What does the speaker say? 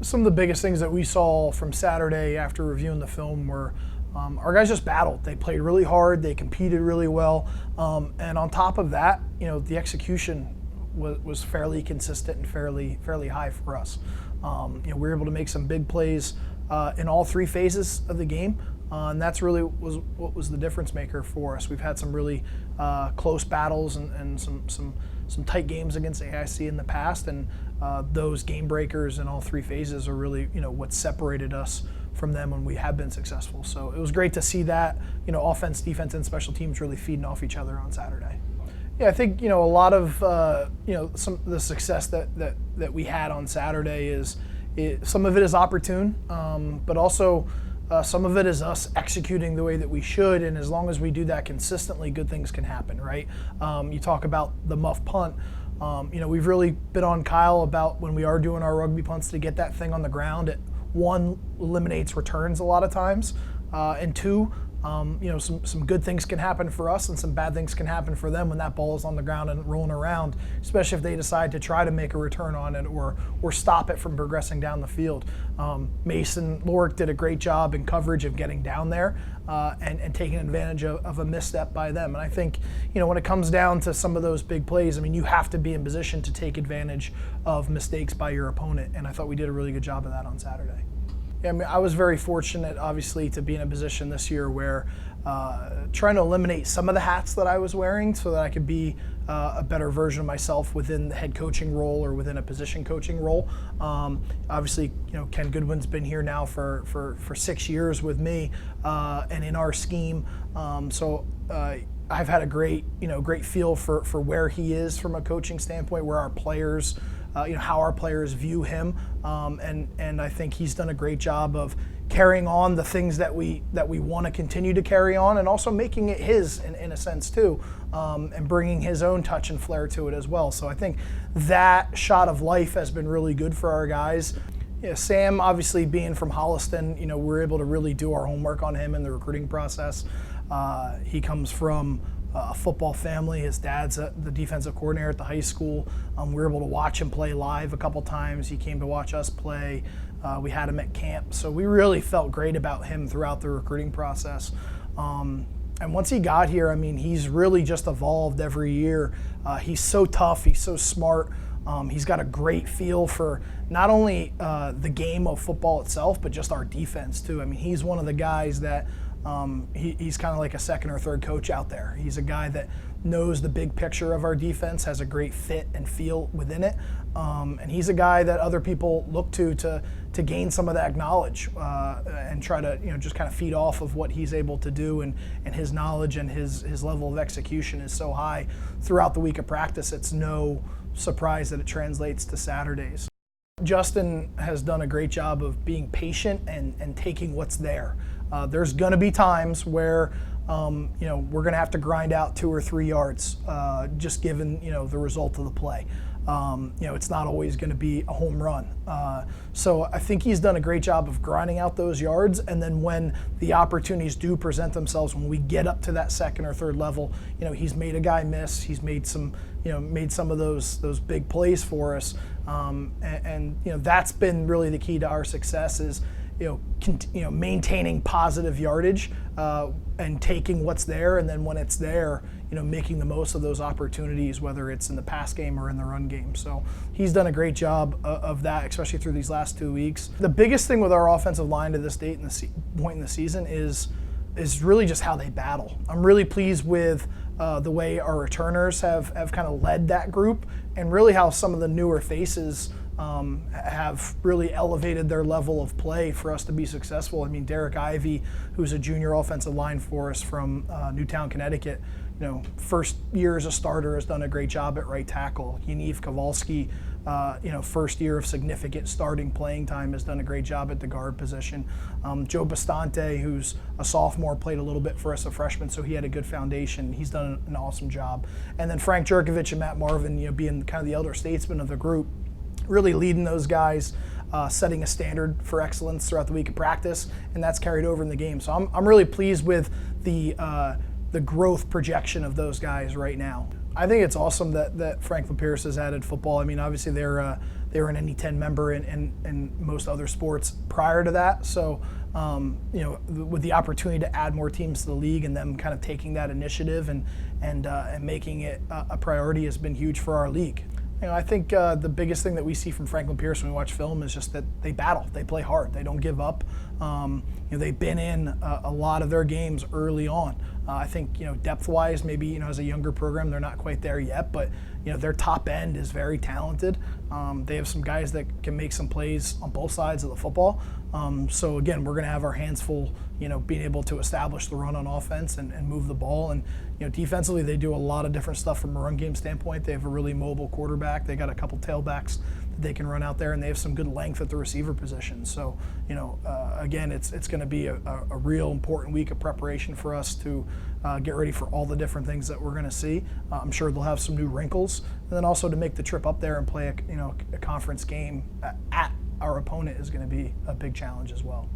Some of the biggest things that we saw from Saturday after reviewing the film were our guys just battled. They played really hard. They competed really well. And on top of that, the execution was fairly consistent and fairly high for us. We were able to make some big plays in all three phases of the game. And that's really what was the difference maker for us. We've had some really close battles and some tight games against AIC in the past, and those game breakers in all three phases are really what separated us from them when we have been successful. So it was great to see that offense, defense, and special teams really feeding off each other on Saturday. Yeah, I think a lot of some of the success that we had on Saturday is some of it is opportune, but also some of it is us executing the way that we should, and as long as we do that consistently, good things can happen, right? You talk about the muff punt. We've really been on Kyle about when we are doing our rugby punts to get that thing on the ground. It, one, eliminates returns a lot of times, and two, some good things can happen for us and some bad things can happen for them when that ball is on the ground and rolling around, especially if they decide to try to make a return on it or stop it from progressing down the field. Mason Lorick did a great job in coverage of getting down there and taking advantage of a misstep by them. And I think, when it comes down to some of those big plays, you have to be in position to take advantage of mistakes by your opponent. And I thought we did a really good job of that on Saturday. Yeah, I was very fortunate, obviously, to be in a position this year where trying to eliminate some of the hats that I was wearing so that I could be a better version of myself within the head coaching role or within a position coaching role. Obviously, Ken Goodwin's been here now for 6 years with me and in our scheme. So I've had a great feel for where he is from a coaching standpoint, where our players, how our players view him, and I think he's done a great job of carrying on the things that we want to continue to carry on, and also making it his in a sense too, and bringing his own touch and flair to it as well. So I think that shot of life has been really good for our guys. Yeah, Sam, obviously being from Holliston, we're able to really do our homework on him in the recruiting process. He comes from a football family. His dad's the defensive coordinator at the high school. We were able to watch him play live a couple times. He came to watch us play. We had him at camp. So we really felt great about him throughout the recruiting process. And once he got here, he's really just evolved every year. He's so tough. He's so smart. He's got a great feel for not only the game of football itself, but just our defense too. He's one of the guys that he's kind of like a second or third coach out there. He's a guy that knows the big picture of our defense, has a great fit and feel within it, and he's a guy that other people look to gain some of that knowledge and try to just kind of feed off of what he's able to do, and his knowledge and his level of execution is so high throughout the week of practice. It's no surprise that it translates to Saturdays. Justin has done a great job of being patient and taking what's there. There's going to be times where we're going to have to grind out 2 or 3 yards, just given the result of the play. It's not always going to be a home run. So I think he's done a great job of grinding out those yards, and then when the opportunities do present themselves, when we get up to that second or third level, he's made a guy miss. He's made some of those big plays for us, and that's been really the key to our success is maintaining positive yardage and taking what's there, and then when it's there, making the most of those opportunities, whether it's in the pass game or in the run game. So he's done a great job of that, especially through these last 2 weeks. The biggest thing with our offensive line to this date in the point in the season is really just how they battle. I'm really pleased with the way our returners have kind of led that group, and really how some of the newer faces have really elevated their level of play for us to be successful. Derek Ivey, who's a junior offensive line for us from Newtown, Connecticut, first year as a starter, has done a great job at right tackle. Yaniv Kowalski, first year of significant starting playing time, has done a great job at the guard position. Joe Bastante, who's a sophomore, played a little bit for us, a freshman, so he had a good foundation. He's done an awesome job. And then Frank Jerkovich and Matt Marvin, being kind of the elder statesmen of the group, really leading those guys, setting a standard for excellence throughout the week of practice, and that's carried over in the game. So I'm really pleased with the growth projection of those guys right now. I think it's awesome that Franklin Pierce has added football. Obviously they're They were an NE10 member in most other sports prior to that. So, with the opportunity to add more teams to the league and them kind of taking that initiative and making it a priority has been huge for our league. I think the biggest thing that we see from Franklin Pierce when we watch film is just that they battle, they play hard, they don't give up. They've been in a lot of their games early on. I think depth-wise, maybe as a younger program, they're not quite there yet, but their top end is very talented. They have some guys that can make some plays on both sides of the football. So again, we're going to have our hands full, being able to establish the run on offense and move the ball. And defensively, they do a lot of different stuff from a run game standpoint. They have a really mobile quarterback. They got a couple tailbacks that they can run out there, and they have some good length at the receiver position. So again, it's going to be a real important week of preparation for us to get ready for all the different things that we're going to see. I'm sure they'll have some new wrinkles, and then also to make the trip up there and play a conference game at our opponent is going to be a big challenge as well.